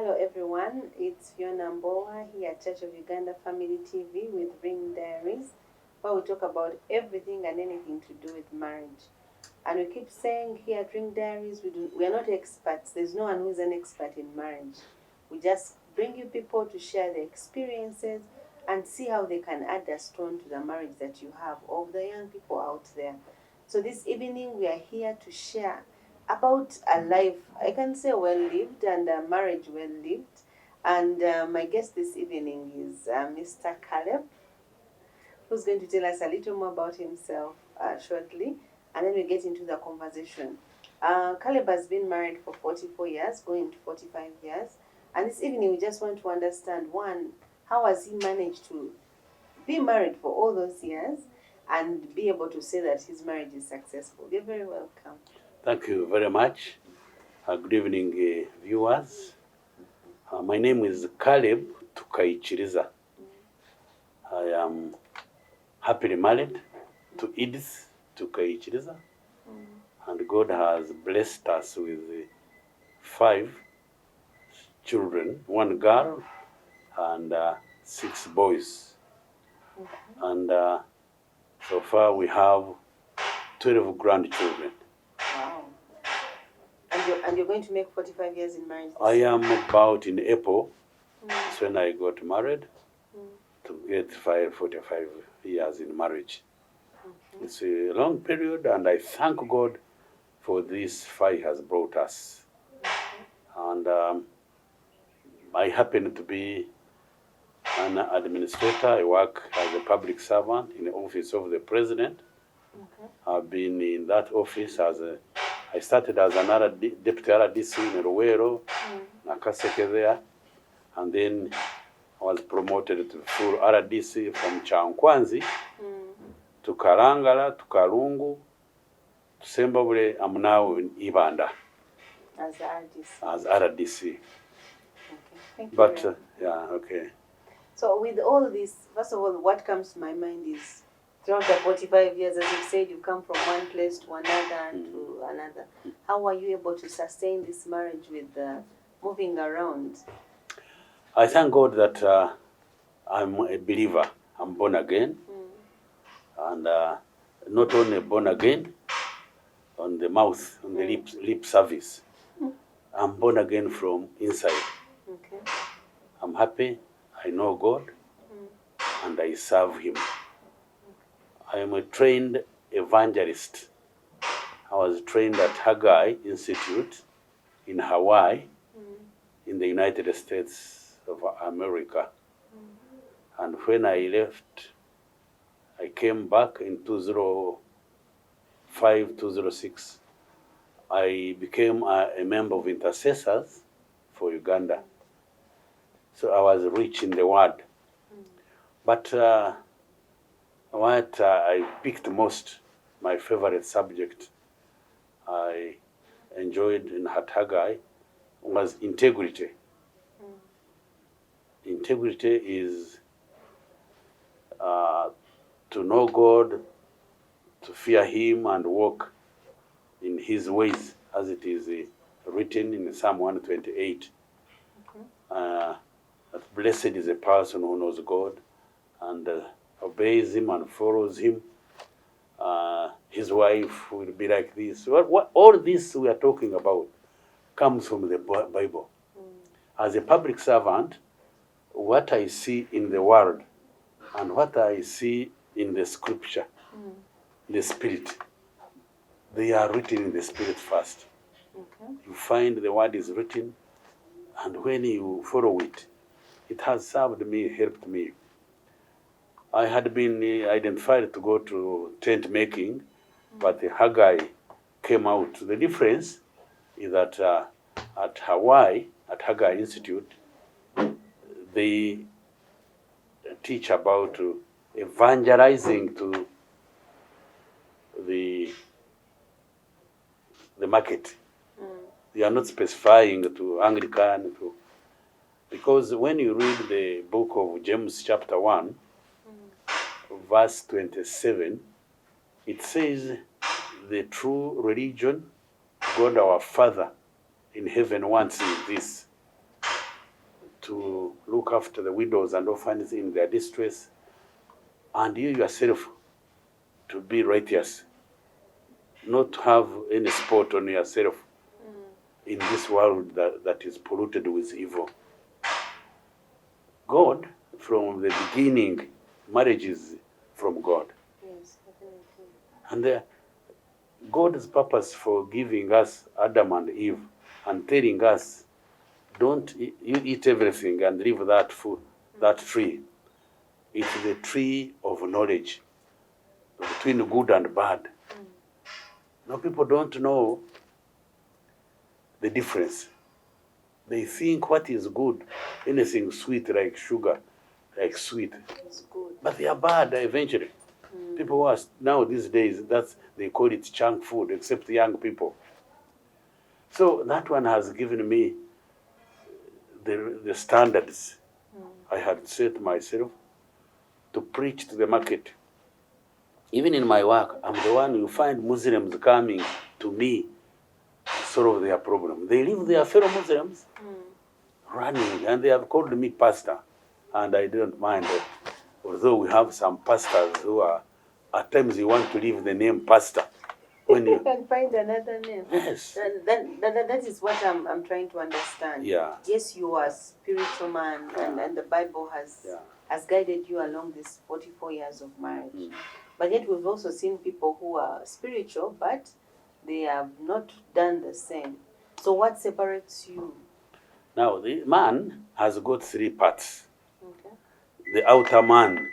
Hello everyone, it's Fiona Mbowa here at Church of Uganda Family TV with Diaries, where we talk about everything and anything to do with marriage. And we keep saying here at Diaries, we are not experts. There's no one who's an expert in marriage. We just bring you people to share their experiences and see how they can add a stone to the marriage that you have, of the young people out there. So this evening we are here to share about a life, I can say well lived, and a marriage well lived. And my guest this evening is Mr. Caleb, who's going to tell us a little more about himself shortly, and then we get into the conversation. Caleb has been married for 44 years, going to 45 years. And this evening we just want to understand, one, how has he managed to be married for all those years and be able to say that his marriage is successful. You're very welcome. Thank you very much. Good evening, viewers. My name is Caleb Tukaikirizas. I am happily married to Edith Tukaikirizas, and God has blessed us with 5 children, 1 girl and 6 boys. And so far we have 12 grandchildren. Wow. And you're going to make 45 years in marriage? I am about in April. That's when I got married, to get 45 years in marriage. It's a long period, and I thank God for this 5 has brought us. And I happen to be an administrator. I work as a public servant in the office of the president. I've been in that office I started as another deputy RDC in Ruwero, Nakaseke there, and then I was promoted to full RDC from Chankwanzi to Karangala, to Karungu, to Sembabule. I'm now in Ibanda as RDC. Okay, thank you. But yeah, okay. So with all this, first of all, what comes to my mind is, throughout the 45 years, as you said, you come from one place to another and to another. How are you able to sustain this marriage with moving around? I thank God that I'm a believer. I'm born again. And not only born again on the mouth, on the lip service. I'm born again from inside. Okay. I'm happy. I know God and I serve Him. I am a trained evangelist. I was trained at Haggai Institute in Hawaii, in the United States of America. And when I left, I came back in 2005, 2006. I became a member of intercessors for Uganda. So I was rich in the word. But what I picked most, my favorite subject I enjoyed in Haggai was integrity. Integrity is to know God, to fear Him and walk in His ways, as it is written in Psalm 128. That blessed is a person who knows God and obeys Him and follows Him. His wife will be like this. All this we are talking about comes from the Bible. As a public servant, what I see in the world and what I see in the scripture, the spirit, they are written in the spirit first. You find the word is written, and when you follow it, it has served me, helped me. I had been identified to go to tent making, but the Haggai came out. The difference is that at Hawaii, at Haggai Institute, they teach about evangelizing to the market. They are not specifying to Anglican, because when you read the book of James chapter 1, verse 27, it says the true religion, God our Father in heaven wants is this, look after the widows and orphans in their distress, and you yourself to be righteous, not to have any spot on yourself in this world that is polluted with evil. God, from the beginning, marriage is from God. Yes, definitely. And God's purpose for giving us Adam and Eve and telling us, don't you eat everything and leave that food, that tree. It's the tree of knowledge between good and bad. Now people don't know the difference. They think what is good, anything sweet like sugar, like sweet, It's good. but they are bad eventually. People who are now these days, they call it junk food, except young people. So that one has given me the standards I had set myself to preach to the market. Even in my work, I'm the one you find Muslims coming to me to solve their problem. They leave their fellow Muslims running, and they have called me pastor, and I don't mind. Although we have some pastors who are, at times you want to leave the name pastor. When you can find another name. Yes. That is what I'm trying to understand. Yeah. Yes, you are a spiritual man, and the Bible has guided you along these 44 years of marriage. But yet we've also seen people who are spiritual, but they have not done the same. So what separates you? Now, the man has got three parts. Okay. The outer man,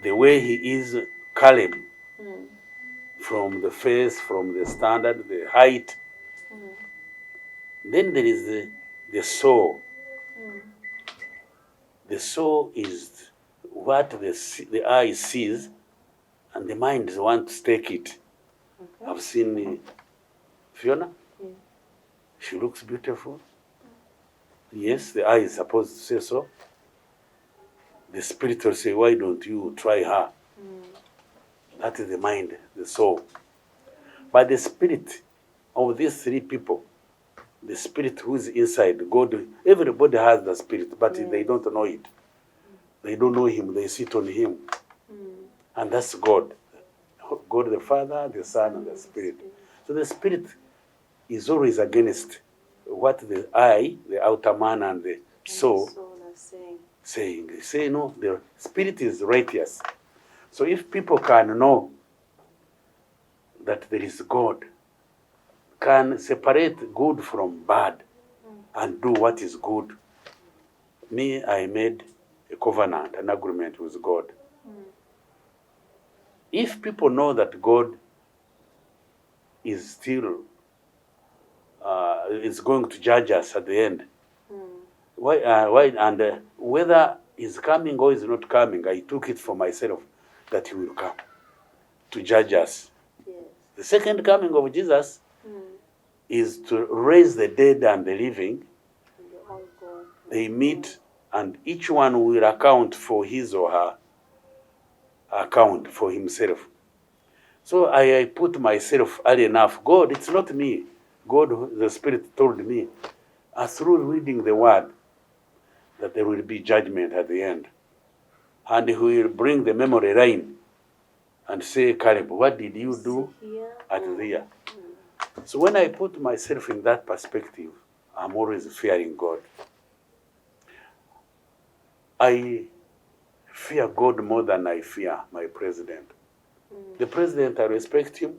the way he is, Caleb, from the face, from the standard, the height. Then there is the soul. The soul is what the eye sees, and the mind wants to take it. Okay. I've seen Fiona. She looks beautiful. Yes, the eye is supposed to say so. The spirit will say, why don't you try her? That is the mind, the soul. But the spirit of these three people, the spirit who is inside, God, everybody has the spirit, but they don't know it. They don't know him, they sit on him. And that's God. God the Father, the Son, and the Spirit. So the spirit is always against what the eye, the outer man, and the soul are saying. They say, no, the spirit is righteous. So if people can know that there is God, can separate good from bad, and do what is good. Me, I made a covenant, an agreement with God. If people know that God is still is going to judge us at the end, whether he's coming or he's not coming, I took it for myself that he will come to judge us. Yes. The second coming of Jesus is to raise the dead and the living. They meet, and each one will account for his or her account for himself. So I put myself early enough. God, it's not me. God, the Spirit told me, through reading the Word, that there will be judgment at the end. And he will bring the memory line and say, Caleb, what did you do at there? So when I put myself in that perspective, I'm always fearing God. I fear God more than I fear my president. The president, I respect him,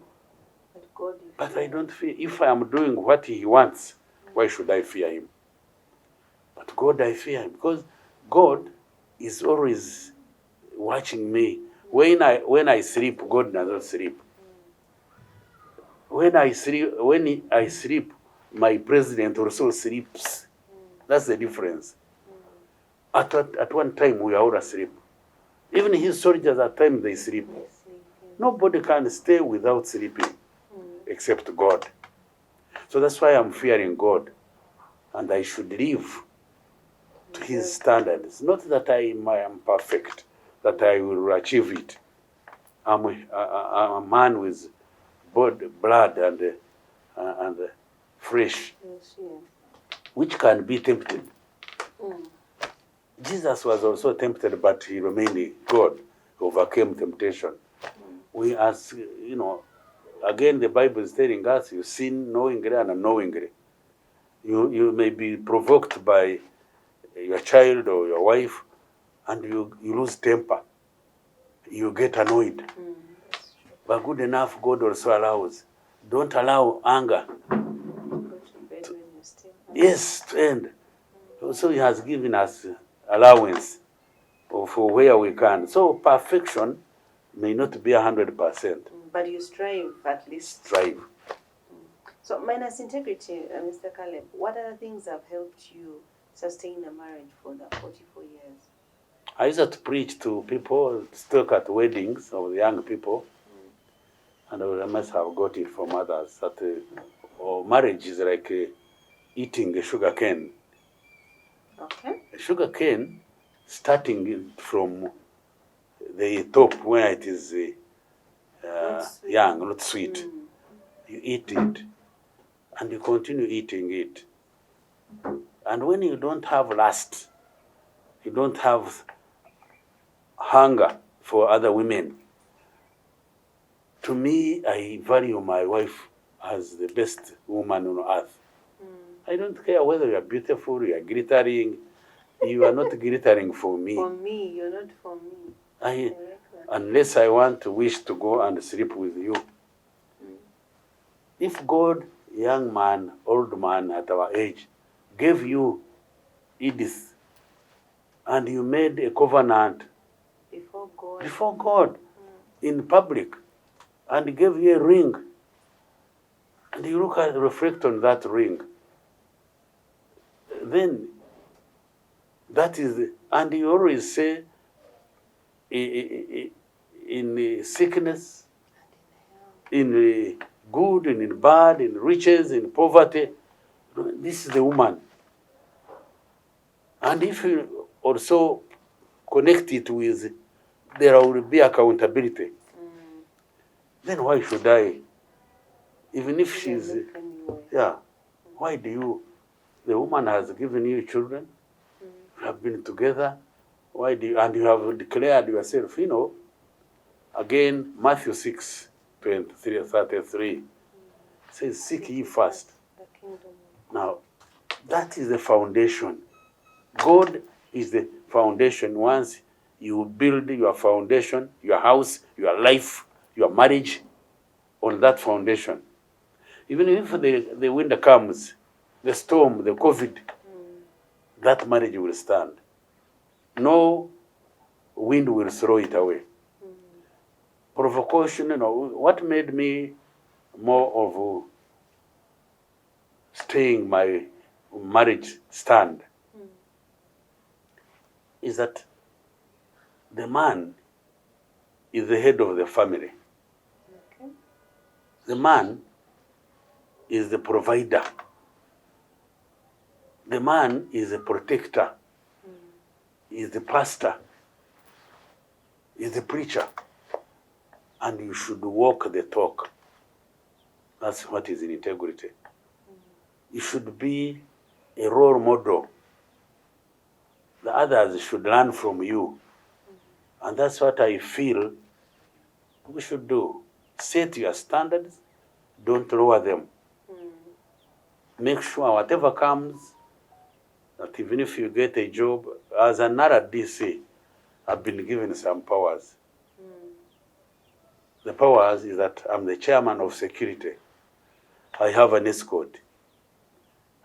but I don't fear. If I am doing what he wants, why should I fear him? But God, I fear him, because God is always watching me. When I sleep, God does not sleep. When I sleep, my president also sleeps. That's the difference. At one time, we are all asleep. Even his soldiers, at times, they sleep. Nobody can stay without sleeping, except God. So that's why I'm fearing God. And I should live to his standards. Not that I am perfect, that I will achieve it. I'm a man with blood and flesh. which can be tempted. Mm. Jesus was also tempted, but he remained God, overcame temptation. We as, again, the Bible is telling us you sin knowingly and unknowingly. You may be provoked by your child or your wife, and you lose temper. You get annoyed. But good enough, God also allows. Don't allow anger. Go to bed when you're still hungry. Yes, to end. So he has given us allowance for where we can. So perfection may not be 100%. But you strive at least. Strive. So minus integrity, Mr. Caleb, what other things have helped you sustain a marriage for the 44 years? I used to preach to people, stuck at weddings of the young people, and I must have got it from others that marriage is like eating a sugar cane. Okay. A sugar cane, starting from the top where it is young, not sweet. You eat it, and you continue eating it. And when you don't have lust, you don't have hunger for other women. To me, I value my wife as the best woman on earth. I don't care whether you are beautiful, you are glittering. You are not glittering for me. For me, you're not for me. Unless I want to wish to go and sleep with you. If God, young man, old man at our age, gave you Edith, and you made a covenant before God in public, and gave you a ring, and you reflect on that ring, then that is, and you always say, in sickness, in good, and in bad, in riches, in poverty, this is the woman. And if you also connect it with, there will be accountability. Then why should I? Even if she's, why do you? The woman has given you children. You have been together. Why do you? And you have declared yourself, again, Matthew 6:23 says, seek ye first. Now, that is the foundation. God is the foundation. Once you build your foundation, your house, your life, your marriage on that foundation, even if the wind comes, the storm, the COVID, that marriage will stand. No wind will throw it away. Provocation, what made me more of staying my marriage stand is that the man is the head of the family. Okay. The man is the provider. The man is the protector. Is the pastor. Is the preacher. And you should walk the talk. That's what is in integrity. You should be a role model. The others should learn from you. And that's what I feel we should do. Set your standards, don't lower them. Make sure whatever comes, that even if you get a job, as another DC, I've been given some powers. The powers is that I'm the chairman of security. I have an escort.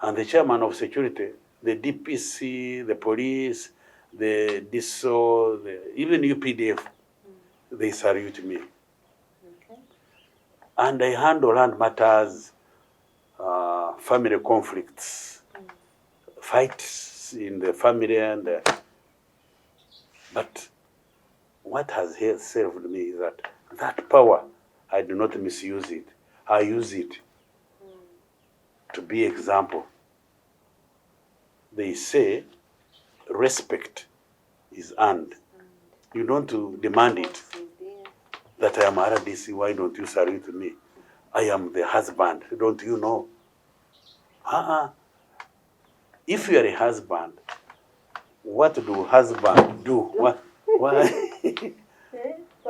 And the chairman of security, the DPC, the police, the DSO, even UPDF, they salute me. Okay. And I handle land matters, family conflicts, fights in the family, but what has served me is that power, I do not misuse it. I use it to be example. They say respect is earned. You don't demand it. That I am RDC, why don't you salute me? I am the husband, don't you know? If you are a husband, what do husband do? Why?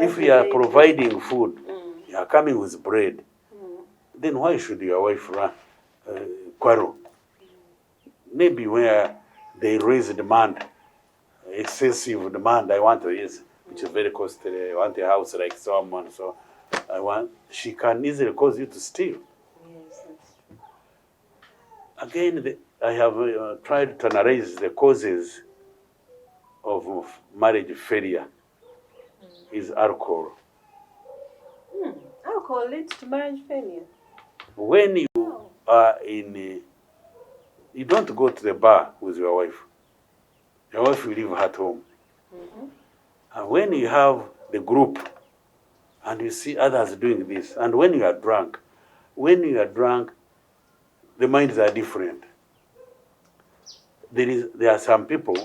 If you are providing food, you are coming with bread, then why should your wife run quarrel? Maybe where they raise demand, excessive demand, I want this, which is very costly, I want a house like someone, so she can easily cause you to steal. Yes, that's true. Again, I have tried to analyze the causes of marriage failure is alcohol. Alcohol leads to marriage failure. When you are you don't go to the bar with your wife. Your wife will leave at home. And when you have the group and you see others doing this, and when you are drunk, the minds are different. There are some people,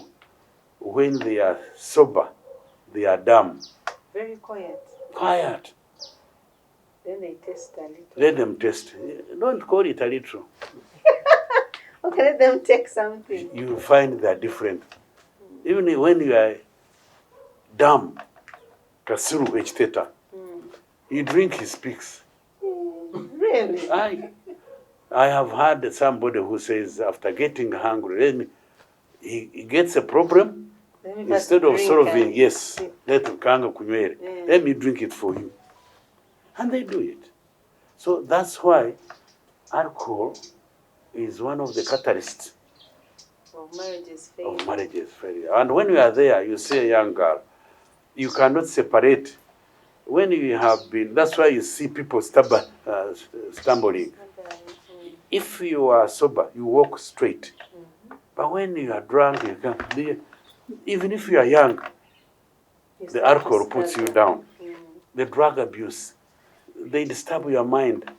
when they are sober, they are dumb. Very quiet. Quiet. Then they taste a little. Let them taste. Don't call it a little. Okay, let them take something. You find they're different. Even when you are dumb, Kasuru Hteta, you drink, he speaks. Really? I have heard somebody who says after getting hungry, he gets a problem, instead of solving, yes, let me drink it for you. And they do it. So that's why alcohol is one of the catalysts of marriage's failure. And when you are there, you see a young girl, you cannot separate. When you have been, that's why you see people stumbling. If you are sober, you walk straight. But when you are drunk, you can't. Even if you are young, the alcohol puts you down. The drug abuse, they disturb your mind.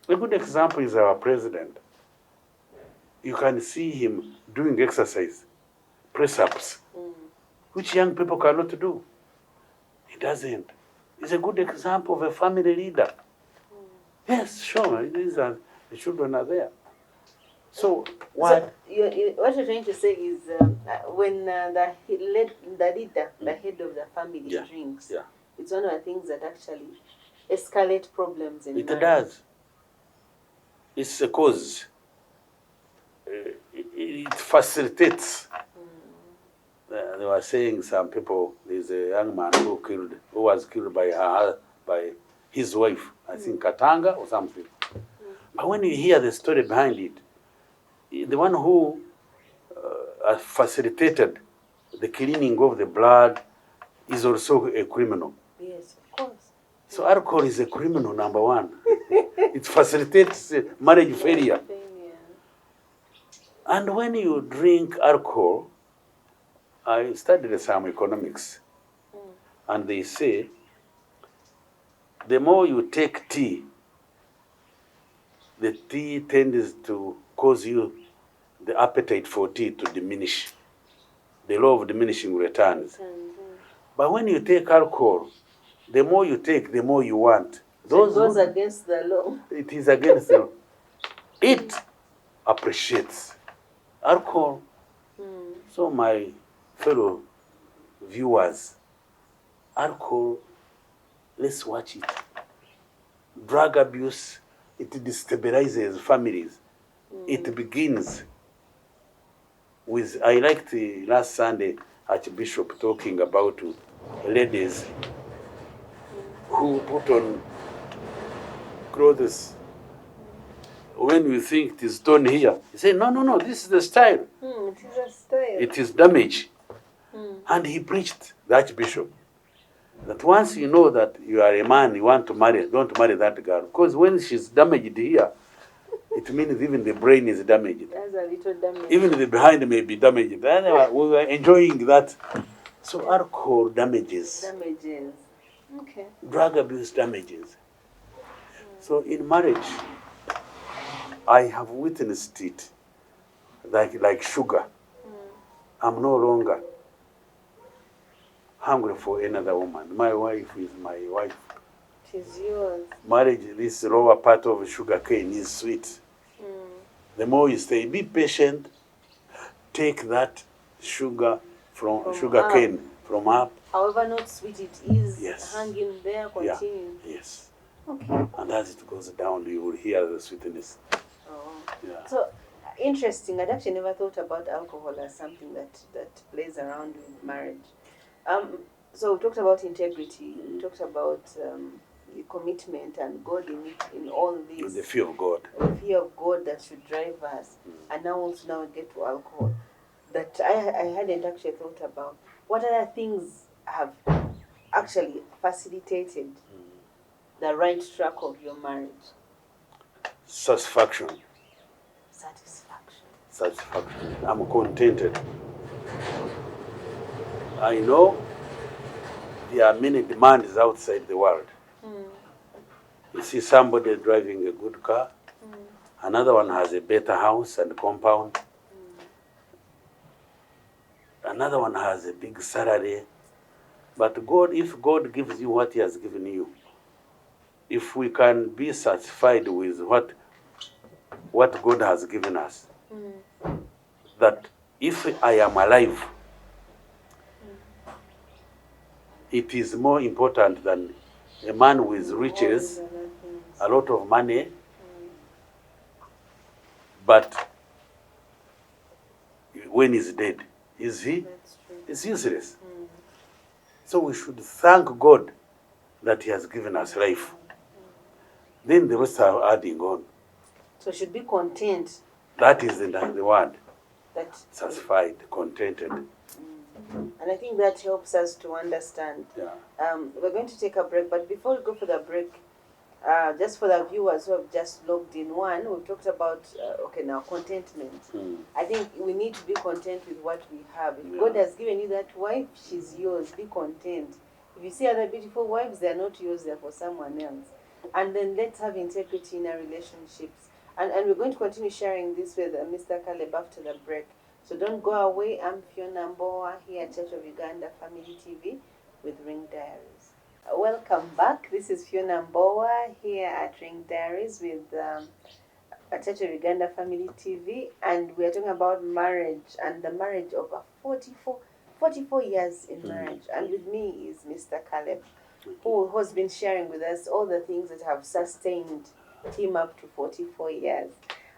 A good example is our president. You can see him doing exercise, press-ups, which young people cannot do. He doesn't. He's a good example of a family leader. Yes, sure, the children are there. So what you're trying to say is when the leader, the head of the family drinks, it's one of the things that actually escalate problems in marriage. It does. It's a cause. It facilitates. They were saying some people, there's a young man who was killed by his wife, I think Katanga or something. But when you hear the story behind it, the one who facilitated the cleaning of the blood is also a criminal. Yes, of course. So alcohol is a criminal, number one. It facilitates marriage failure. And when you drink alcohol, I studied some economics, and they say the more you take tea, the tea tends to cause you the appetite for tea to diminish. The law of diminishing returns. But when you take alcohol, the more you take, the more you want. It goes against the law. It is against the law. It appreciates alcohol. So my fellow viewers, alcohol, let's watch it. Drug abuse, it destabilizes families. It begins with, I liked last Sunday Archbishop talking about ladies who put on clothes. When we think it is done here, he said, no, this is the style. It is a style. It is damage. And he preached, the Archbishop, that once you know that you are a man, you want to marry, don't marry that girl. Because when she's damaged here, it means even the brain is damaged. That's a little damage. Even the behind may be damaged. Anyway, we were enjoying that. So alcohol damages. Damages. Okay. Drug abuse damages. So in marriage, I have witnessed it like sugar. I'm no longer hungry for another woman. My wife is my wife. It is yours. Marriage, this lower part of sugar cane is sweet. the more you stay. Be patient. Take that sugar from sugar cane from up. However not sweet it is, Yes. hanging there, continue. Yeah. Yes. Okay. And as it goes down, you will hear the sweetness. Oh. Yeah. So interesting. I'd actually never thought about alcohol as something that plays around with marriage. So we talked about integrity. We talked about the commitment and God in all this. The fear of God. The fear of God that should drive us. And now we get to alcohol. That I hadn't actually thought about. What other things have actually facilitated the right track of your marriage? Satisfaction. I'm contented. I know there are many demands outside the world. You see somebody driving a good car, another one has a better house and compound, another one has a big salary. But God, if God gives you what He has given you, if we can be satisfied with what God has given us, that if I am alive, it is more important than a man with riches, a lot of money, but when he's dead, is he? It's useless. So we should thank God that He has given us life. Then the rest are adding on. So should be content. That is the word. That satisfied, contented. And I think that helps us to understand. Yeah. We're going to take a break, but before we go for the break, just for the viewers who have just logged in, we've talked about contentment. I think we need to be content with what we have. If God has given you that wife, she's yours. Be content. If you see other beautiful wives, they're not yours, they're for someone else. And then let's have integrity in our relationships. And we're going to continue sharing this with Mr. Caleb after the break. So don't go away. I'm Fiona Mbowa here at Church of Uganda Family TV with Ring Diaries. Welcome back. This is Fiona Mbowa here at Ring Diaries with at Church of Uganda Family TV, and we're talking about marriage and the marriage of 44 years in marriage. And with me is Mr. Caleb, who has been sharing with us all the things that have sustained him up to 44 years.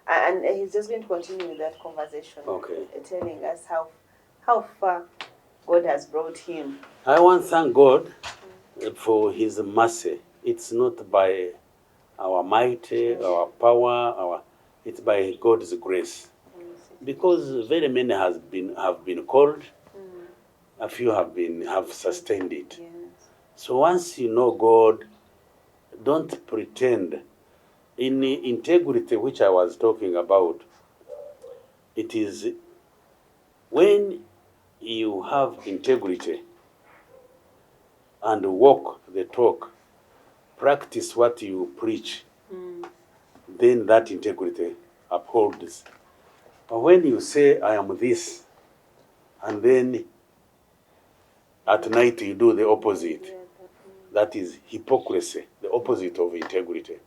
And he's just going to continue with that conversation, telling us how far God has brought him. I want to thank God for His mercy. It's not by our might, our power, it's by God's grace. Because very many have been called, a few have sustained it. Yes. So once you know God, don't pretend. In integrity, which I was talking about, it is when you have integrity and walk the talk, practice what you preach, then that integrity upholds. But when you say, I am this, and then at night you do the opposite, that is hypocrisy, the opposite of integrity.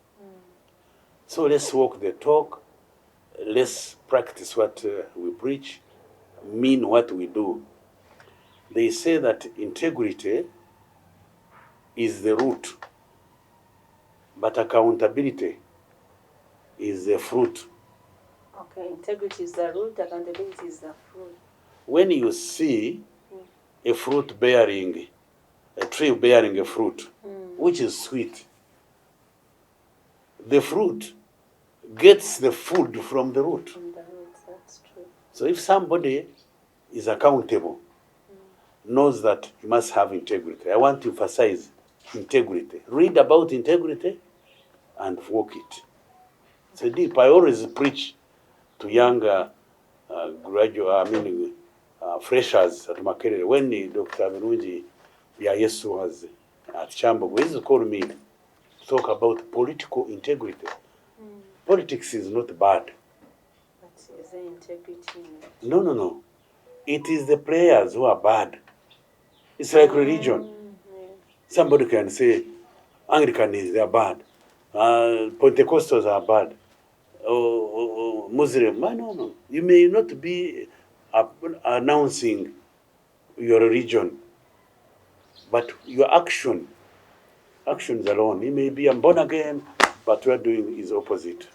So let's walk the talk, let's practice what we preach, mean what we do. They say that integrity is the root, but accountability is the fruit. Okay, integrity is the root, accountability is the fruit. When you see a tree bearing a fruit, which is sweet, the fruit gets the food from the root. From the root, that's true. So if somebody is accountable, knows that he must have integrity. I want to emphasize integrity. Read about integrity and walk it. It's deep. I always preach to young freshers at Makerere. When Dr. Mirungi Yesu was at Chambogo, he used to call me to talk about political integrity. Politics is not bad. But is there integrity in it? No. It is the players who are bad. It's like religion. Somebody can say Anglicans, they are bad. Pentecostals are bad. or Muslim. No. You may not be announcing your religion, but your actions alone. You may be born again, but what you are doing is opposite.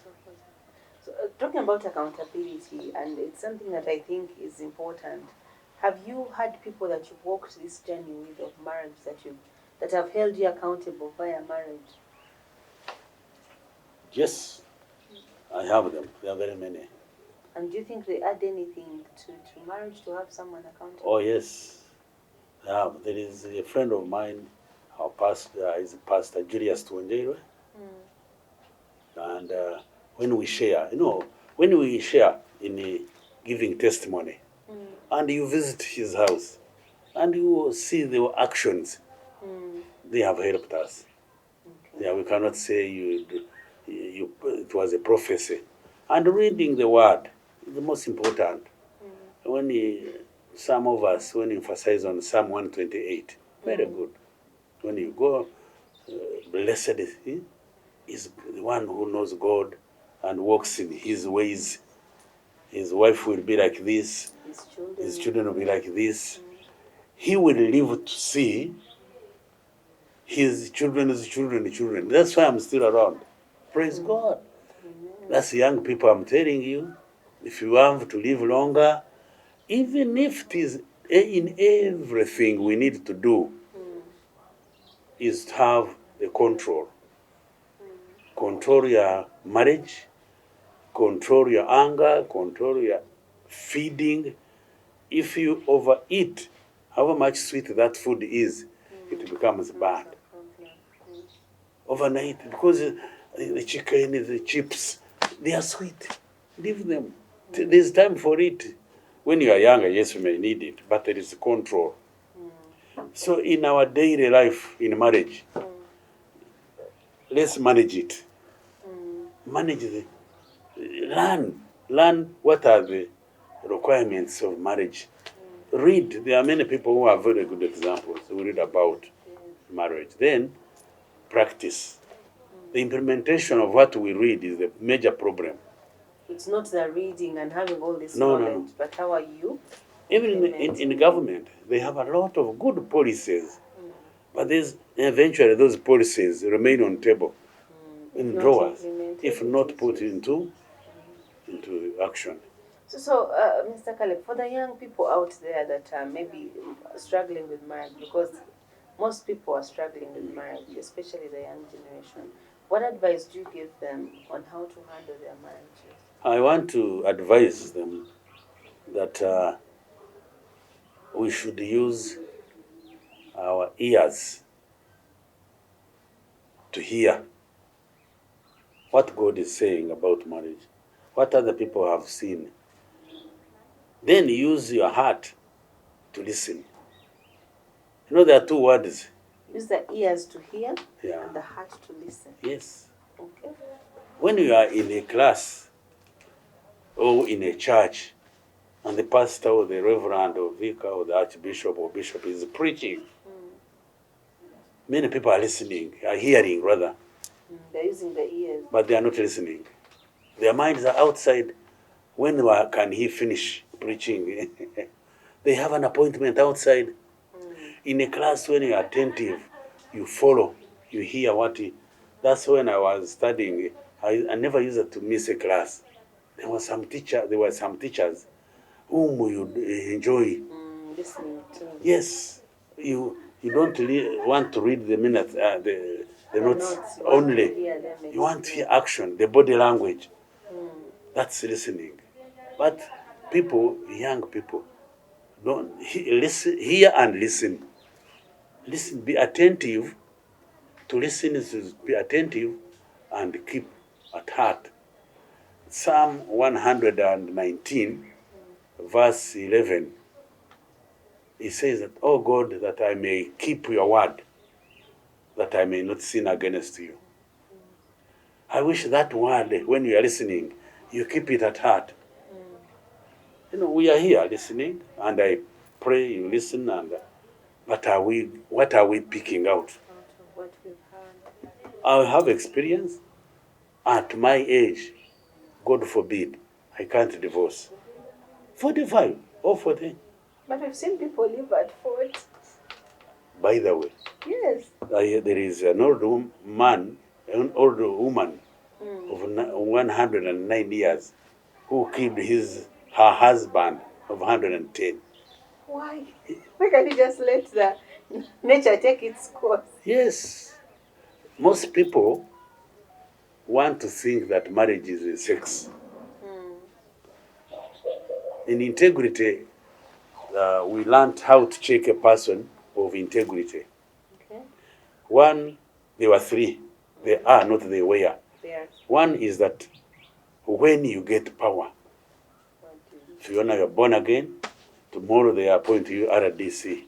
So, talking about accountability, and it's something that I think is important. Have you had people that you've walked this journey with of marriage that have held you accountable via marriage? Yes, I have them. There are very many. And do you think they add anything to marriage to have someone accountable? Oh yes, there is a friend of mine. Our pastor is Pastor Julius Tuwenjerwe, and when we share, in giving testimony, and you visit his house, and you will see the actions, they have helped us. Okay. Yeah, we cannot say it was a prophecy. And reading the word is the most important. Some of us, when you emphasize on Psalm 128, very good. When you go, blessed is he, is the one who knows God and walks in his ways. His wife will be like this, his children will be like this. He will live to see his children's children. That's why I'm still around. Praise God. That's young people, I'm telling you. If you want to live longer, even if it is in everything we need to do, is to have the control. Control your marriage, control your anger, control your feeding. If you overeat, however much sweet that food is, it becomes bad. Overnight, because the chicken, the chips, they are sweet. Leave them. There's time for it. When you are younger, yes, you may need it, but there is control. So in our daily life, in marriage, let's manage it. Manage learn what are the requirements of marriage. Read. There are many people who have very good examples. We read about marriage. Then practice. The implementation of what we read is the major problem. It's not the reading and having all this knowledge, but how are you? Even in government, they have a lot of good policies, but eventually those policies remain on table, in drawers, if not put into action. So, Mr. Caleb, for the young people out there that are maybe struggling with marriage, because most people are struggling with marriage, especially the young generation, what advice do you give them on how to handle their marriages? I want to advise them that we should use our ears to hear what God is saying about marriage, what other people have seen. Then use your heart to listen. There are two words. Use the ears to hear, Yeah. And the heart to listen. Yes. Okay. When you are in a class or in a church, and the pastor or the reverend or vicar or the archbishop or bishop is preaching, many people are listening, are hearing rather. They're using the ears. But they are not listening. Their minds are outside. When can he finish preaching? They have an appointment outside. In a class, when you are attentive, you follow, you hear what he... That's when I was studying. I never used to miss a class. There were some teachers whom you enjoy listening to. Yes, you don't want to read the minutes, the notes only. You want to hear action, the body language. That's listening. But young people, don't hear and listen. Listen, be attentive. To listen is to be attentive and keep at heart. Psalm 119, verse 11, it says that, "Oh God, that I may keep your word, that I may not sin against you." I wish that word, when you are listening, you keep it at heart. We are here listening, and I pray you listen, but what are we picking out? What we've heard. I have experience. At my age, God forbid, I can't divorce. 45 or 40. But we've seen people live at 40. By the way, Yes. there is an old man, an old woman of 109 years who killed her husband of 110. Why? Why can't you just let the nature take its course? Yes. Most people want to think that marriage is a sex. In integrity, we learned how to check a person of integrity. Okay. One, there were three. They are, not they were. There. One is that when you get power, if you're born again, tomorrow they appoint you RDC, you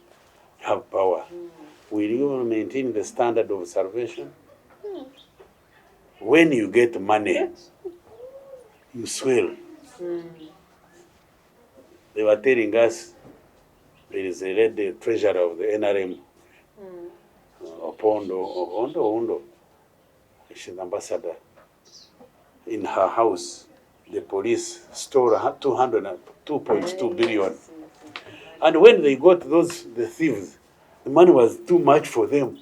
have power. Will you maintain the standard of salvation? When you get money, you swell. They were telling us there is a lady treasurer of the NRM, Ondo, she's ambassador. In her house, the police stole 2.2 billion. And when they got the thieves, the money was too much for them.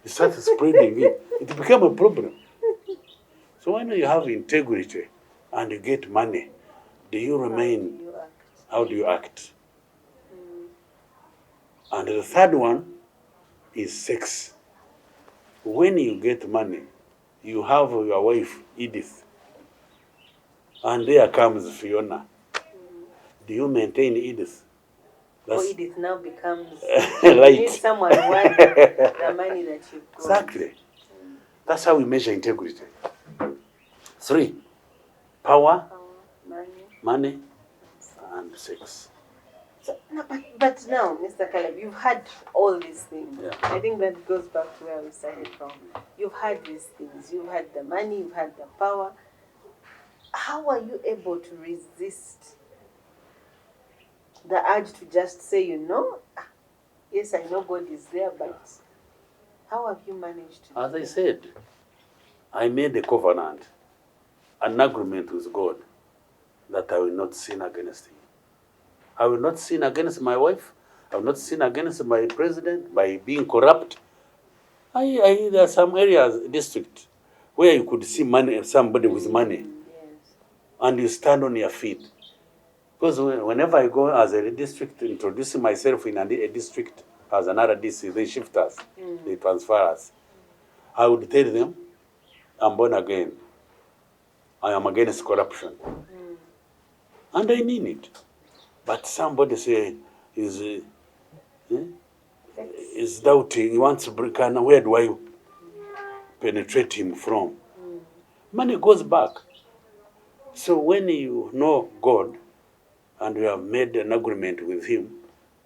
They started spreading it. It became a problem. So when you have integrity and you get money, do you remain? How do you act? And the third one is sex. When you get money, you have your wife, Edith, and there comes Fiona. Do you maintain Edith? Edith now becomes right. You need someone who wants the money that you've got. Exactly. That's how we measure integrity. 3, power, money, and sex. So, no, but now, Mr. Caleb, you've had all these things. Yeah. I think that goes back to where we started from. You've had these things. You've had the money. You've had the power. How are you able to resist the urge to just say, yes, I know God is there, but how have you managed to? As I said, I made a covenant, an agreement with God that I will not sin against Him. I will not sin against my wife. I will not sin against my president by being corrupt. There are some areas, district, where you could see somebody with money, Yes. and you stand on your feet. Because whenever I go as a district, introducing myself in a district as another DC, they shift us, they transfer us. I would tell them, I'm born again. I am against corruption. And I mean it. But somebody say is doubting, he wants to break, and where do I penetrate him from? Money goes back. So when you know God and you have made an agreement with Him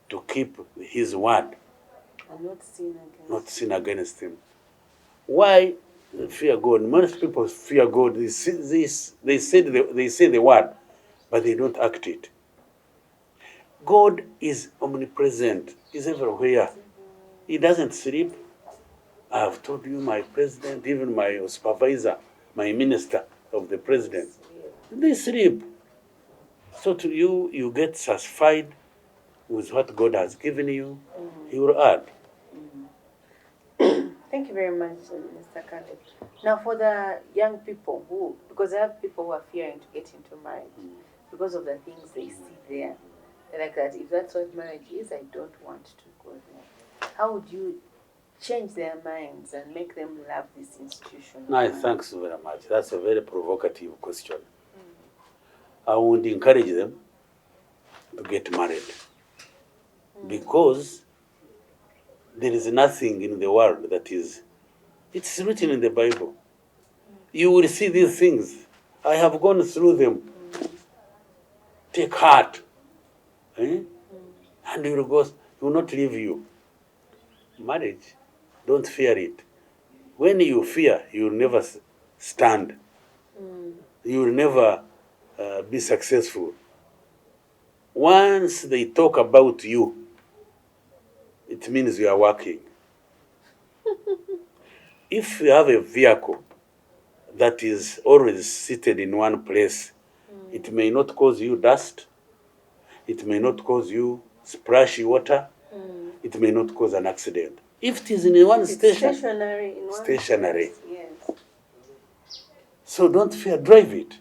to keep His word, And not sin against Him. Why fear God? Most people fear God. They say the word, but they don't act it. God is omnipresent. He's everywhere. He doesn't sleep. I have told you, my president, even my supervisor, my minister of the president, they sleep. So to you get satisfied with what God has given you. He will add. Thank you very much, Mr. Caleb. Now, for the young people because I have people who are fearing to get into marriage because of the things they see there. They're like that, if that's what marriage is, I don't want to go there. How would you change their minds and make them love this institution? Nice, thanks very much. That's a very provocative question. I would encourage them to get married because there is nothing in the world it's written in the Bible. You will see these things. I have gone through them. Take heart. And you will not leave you. Marriage, don't fear it. When you fear, you will never stand. You will never be successful. Once they talk about you, it means you are working. If you have a vehicle that is always seated in one place. It may not cause you dust. It may not cause you splashy water. It may not cause an accident. If it is in one station, stationary in one stationary. place, yes. So don't fear, drive it.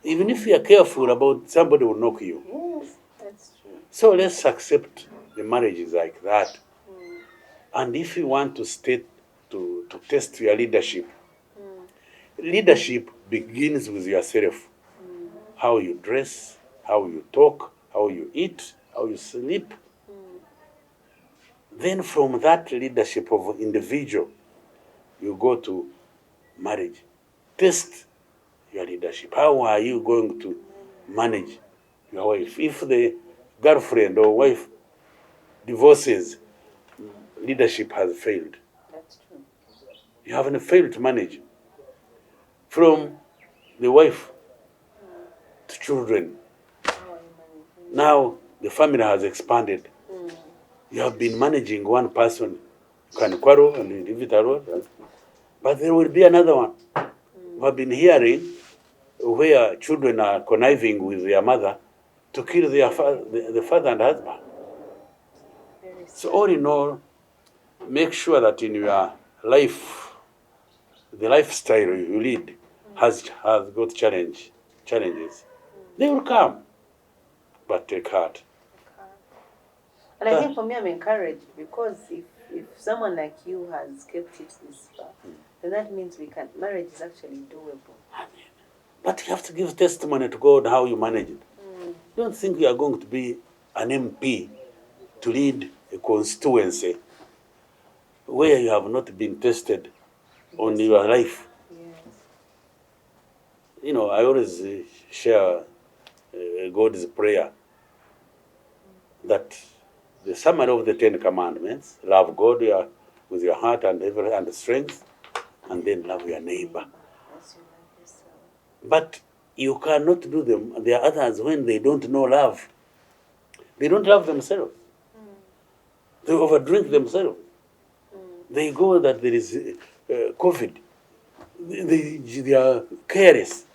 Even if you are careful about somebody will knock you. Yes, that's true. So let's accept the marriages like that. And if you want to test your leadership, leadership begins with yourself. How you dress, how you talk, how you eat, how you sleep. Then from that leadership of individual, you go to marriage. Test your leadership. How are you going to manage your wife? If the girlfriend or wife divorces, leadership has failed. That's true. You haven't failed to manage. From the wife to children. Now the family has expanded. You have been managing one person, you can quarrel and leave it alone. But there will be another one. We have been hearing where children are conniving with their mother to kill the father and husband. So all in all, make sure that in your life, the lifestyle you lead has got challenges. They will come, but take heart. And I think for me, I'm encouraged because if someone like you has kept it this far, then that means marriage is actually doable. But you have to give testimony to God how you manage it. Don't think you are going to be an MP to lead a constituency where you have not been tested on your life. Yes. You know, I always share God's prayer that the summary of the 10 Commandments, love God with your heart and strength, and then love your neighbor. As you love yourself. But you cannot do them. There are others when they don't know love. They don't love themselves. They overdrink themselves. They go that there is COVID. They are careless.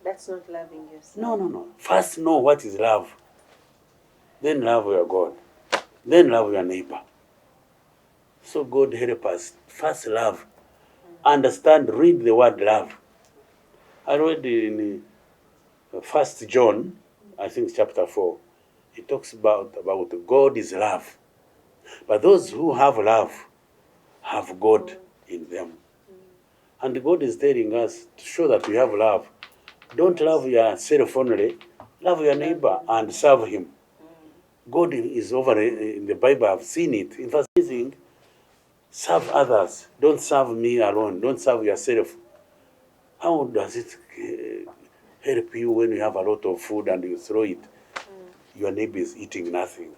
That's not loving yourself. No. First know what is love. Then love your God. Then love your neighbor. So God help us. First love. Understand, read the word love. I read in 1 John, I think chapter 4, it talks about God is love. But those who have love have God in them. And God is telling us to show that we have love. Don't love yourself only, love your neighbor and serve him. God is over in the Bible, I've seen it. In fact, serve others. Don't serve me alone. Don't serve yourself. How does it help you when you have a lot of food and you throw it? Your neighbor is eating nothing.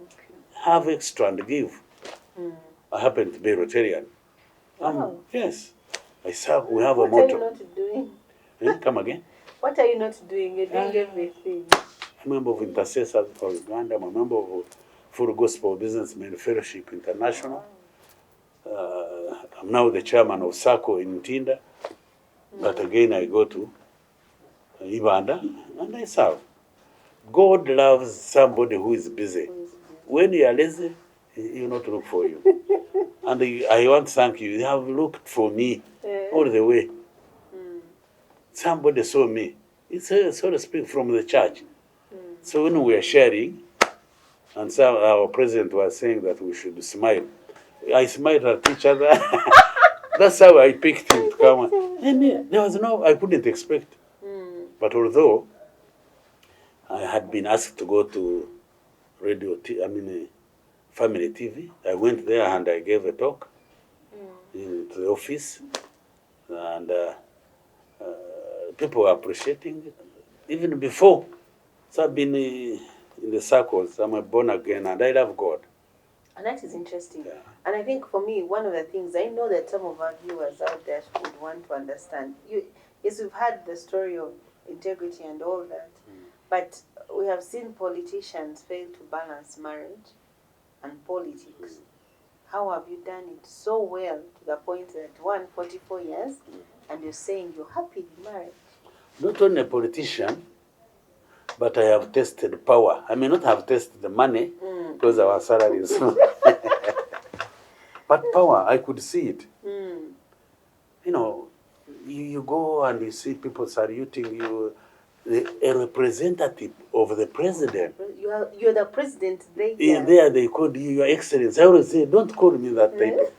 Okay. Have extra and give. I happen to be Rotarian. Wow. Yes. I serve. We have a What motto. are you not doing? Come again? What are you not doing? You're doing everything. I'm a member of Intercessors for Uganda. I'm a member of Full Gospel Businessmen Fellowship International. I'm now the chairman of SACCO in Ntinda. But again, I go to Ibanda and I serve. God loves somebody who is busy. When you are lazy, he will not look for you. And I want to thank you. You have looked for me all the way. Somebody saw me. It's so to speak from the church. So when we were sharing, and our president was saying that we should smile, I smiled at each other. That's how I picked him to come. And there was I couldn't expect. But although I had been asked to go to family TV, I went there and I gave a talk to the office, and people were appreciating it. Even before, so I've been in the circles. I'm a born again, and I love God. And that is interesting. Yeah. And I think for me, one of the things I know that some of our viewers out there would want to understand. Yes, we've had the story of integrity and all that, but we have seen politicians fail to balance marriage and politics. How have you done it so well to the point that 44 years, And you're saying you're happily married. Not only a politician, but I have tasted power. I may not have tasted the money because our salaries. But power, I could see it. You know, you go and you see people saluting you, a representative of the president. You're the president. There they call you Your Excellency. I always say, don't call me that title.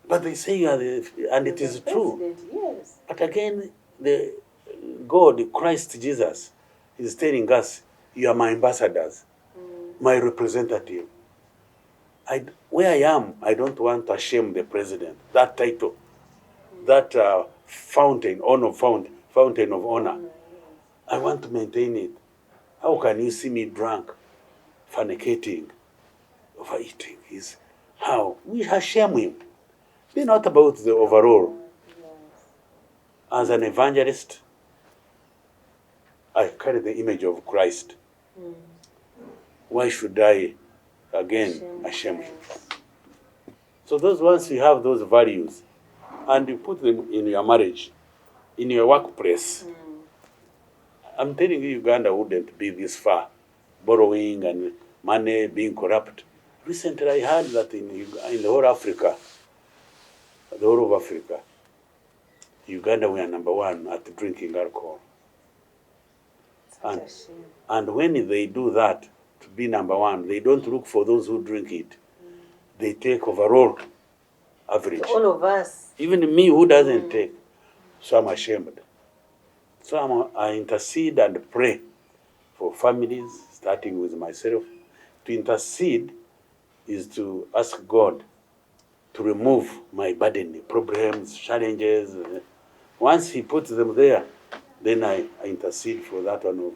But they say you are and it is true. Yes. But again, the God, Christ Jesus, is telling us, you are my ambassadors, my representative. Where I am, I don't want to shame the president. That title, that fountain of honor. I want to maintain it. How can you see me drunk, fornicating, overeating? How? We shame him. It's not about the overall. As an evangelist, I carry the image of Christ. Why should I, again, shame him? So those once you have those values, and you put them in your marriage, in your workplace, I'm telling you, Uganda wouldn't be this far, borrowing and money being corrupt. Recently, I heard that in the whole of Africa, Uganda, we are number one at drinking alcohol. And when they do that, to be number one, they don't look for those who drink it. They take overall average. All of us. Even me who doesn't take. So I'm ashamed. So I intercede and pray for families, starting with myself. To intercede is to ask God to remove my burden, problems, challenges. Once he puts them there, then I intercede for that one of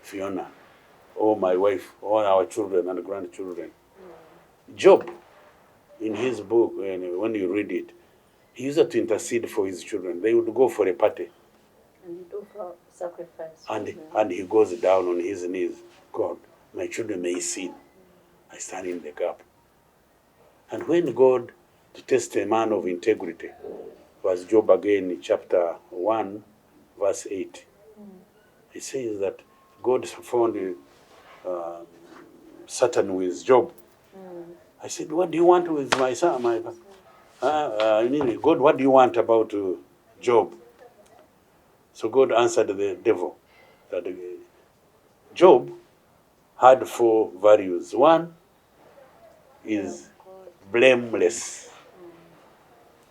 Fiona, or my wife, or our children and grandchildren. Job, in his book, when you read it, he used to intercede for his children. They would go for a party. And he'd offer sacrifice. And he goes down on his knees. God, my children may sin. I stand in the gap. And when God, to test a man of integrity, was Job again in chapter 1, verse 8. He says that God found Satan with Job. I said, what do you want with my son? God, what do you want about Job? So God answered the devil that Job had 4 values. 1 is blameless.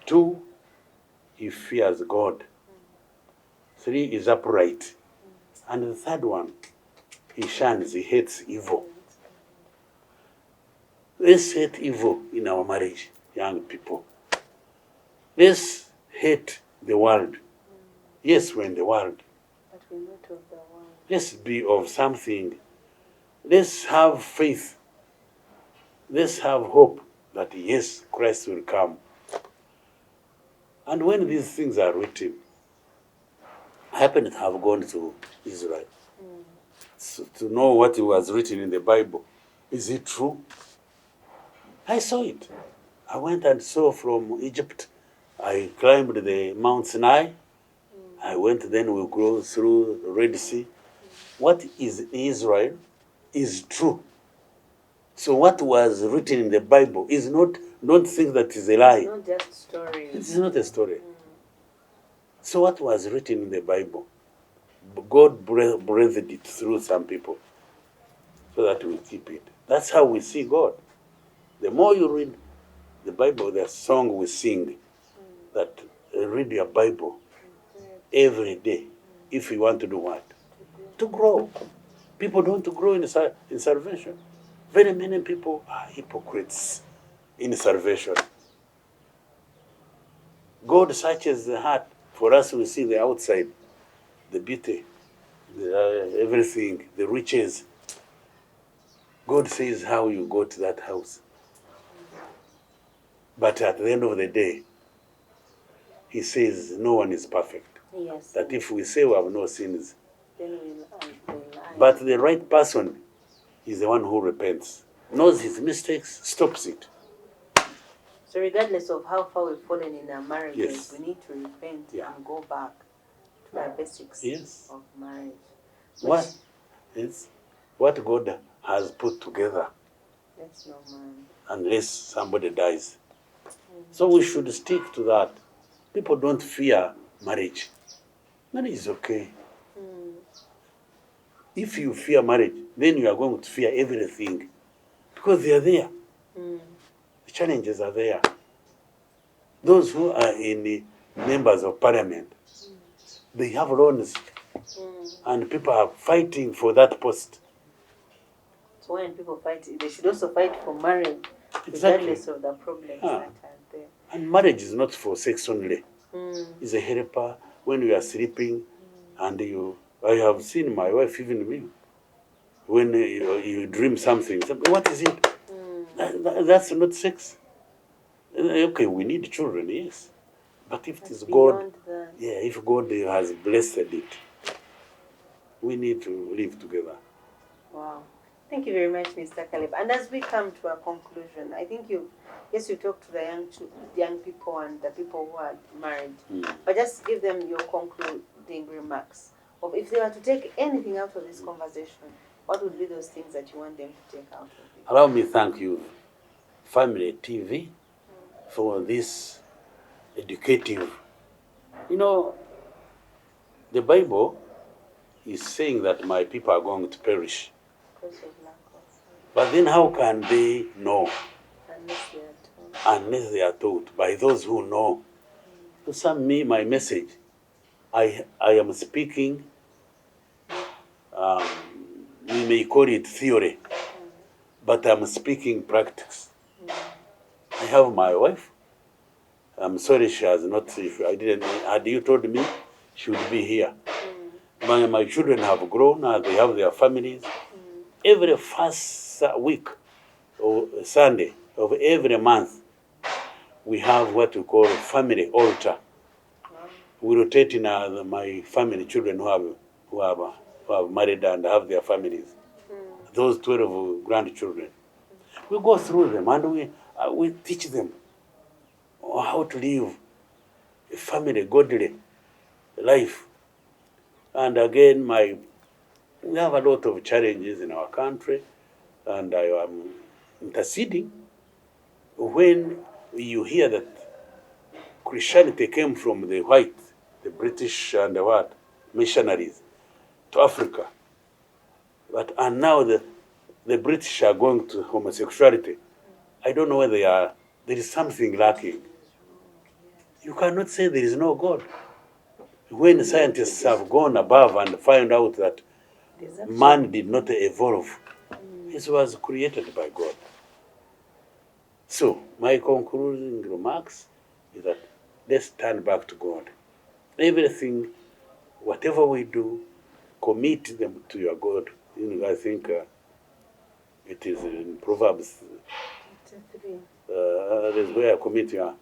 2, he fears God. 3 is upright. And the 3rd one, he shuns, he hates evil. Let's hate evil in our marriage, young people. Let's hate the world. Yes, we're in the world. But we're not of the world. Let's be of something. Let's have faith. Let's have hope that yes, Christ will come. And when these things are written, I happen to have gone to Israel to know what was written in the Bible. Is it true? I saw it. I went and saw from Egypt. I climbed the Mount Sinai. I went, then we go through the Red Sea. What is in Israel is true. So what was written in the Bible is not, don't think that is a lie. It's not just stories. It's not a story. So what was written in the Bible? God breathed it through some people so that we keep it. That's how we see God. The more you read the Bible, the song we sing, that read your Bible every day if you want to do what? To grow. People don't grow in salvation. Very many people are hypocrites in salvation. God searches the heart. For us, we see the outside, the beauty, everything, the riches. God says how you go to that house. But at the end of the day, he says no one is perfect. Yes. That if we say we have no sins, Then we'll lie. but the right person is the one who repents, knows his mistakes, stops it. So regardless of how far we've fallen in our marriages, Yes. we need to repent Yeah. and go back to the basics Yes. of marriage. What is what God has put together, That's no man. unless somebody dies. So we should stick to that. People don't fear marriage. Marriage is okay. If you fear marriage, then you are going to fear everything, because they are there. The challenges are there. Those who are in the members of parliament, they have loans, and people are fighting for that post. So when people fight, they should also fight for marriage, Exactly. regardless of the problems that are there. And marriage is not for sex only. It's a helper when you are sleeping, and I have seen my wife, even me, when you dream something. What is it? That's not sex. Okay, we need children, yes. But if it is God, if God has blessed it, we need to live together. Wow. Thank you very much, Mr. Caleb. And as we come to a conclusion, I think you talked to the young people and the people who are married, but just give them your concluding remarks of if they were to take anything out of this conversation, what would be those things that you want them to take out of it? Allow me thank you, Family TV, for this educative. You know, the Bible is saying that my people are going to perish. Because of lack of. But then how can they know? Unless they are taught. Unless they are taught by those who know. So my message, I am speaking, we may call it theory, but I'm speaking practice. I have my wife. I'm sorry she has not, had you told me, she would be here. My children have grown, they have their families. Every first week or Sunday of every month, we have what we call family altar. We rotate in my family, children who have married and have their families. Those 12 grandchildren. We go through them and we teach them how to live a family, godly life. And again, we have a lot of challenges in our country, and I am interceding. When you hear that Christianity came from the British and the missionaries to Africa, and now the British are going to homosexuality, I don't know where they are. There is something lacking. You cannot say there is no God. When scientists have gone above and found out that man did not evolve, it was created by God. So, my concluding remarks is that let's turn back to God. Everything, whatever we do, commit them to your God. I think it is in Proverbs. There's where I commit your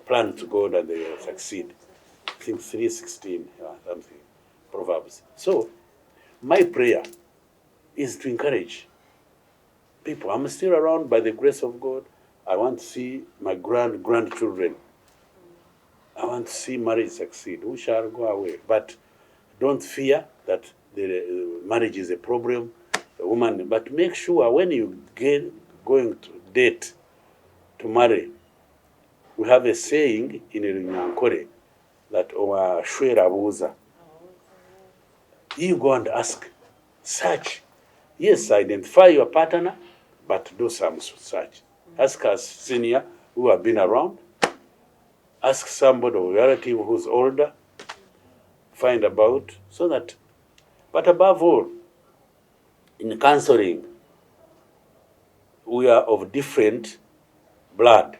plan to God and they succeed. I think 3:16, something, Proverbs. So, my prayer is to encourage people. I'm still around by the grace of God. I want to see my grandchildren. I want to see marriage succeed. We shall go away. But don't fear that the marriage is a problem, a woman. But make sure when you going to date, to marry, we have a saying in Runyankore that Shwera Buza. You go and ask, search. Yes, identify your partner, but do some search. Ask us senior who have been around. Ask somebody or relative who's older. Find about so that. But above all, in counseling, we are of different blood.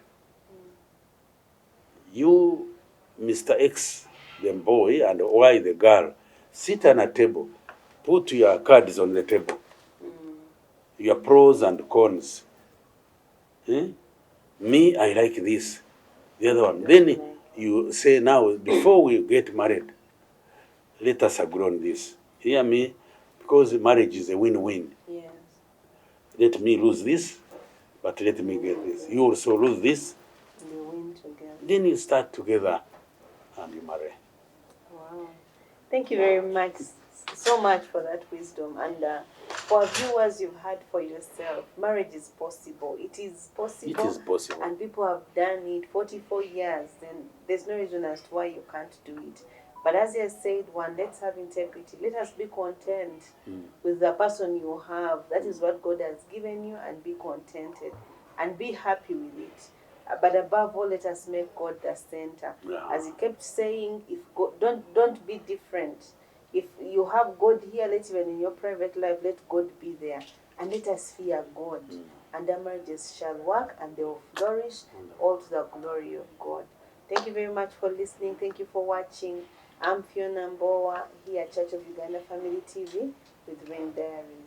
You, Mr. X, the boy, and Y, the girl, sit on a table. Put your cards on the table. Your pros and cons. Me, I like this. The other one. Then you say, now, before we get married, let us agree on this. Hear me? Because marriage is a win-win. Yes. Let me lose this, but let me get this. You also lose this, You win together. Then you start together and you marry. Wow. Thank you very much, so much for that wisdom. And for viewers, you've heard for yourself, marriage is possible. It is possible. It is possible. And people have done it 44 years. Then there's no reason as to why you can't do it. But as I said, one, let's have integrity. Let us be content with the person you have. That is what God has given you, and be contented and be happy with it. But above all, let us make God the center. Yeah. As he kept saying, if God, don't be different. If you have God here, let even in your private life, let God be there. And let us fear God. And the marriages shall work, and they will flourish, all to the glory of God. Thank you very much for listening. Thank you for watching. I'm Fiona Mbowa here at Church of Uganda Family TV with Ring Diaries.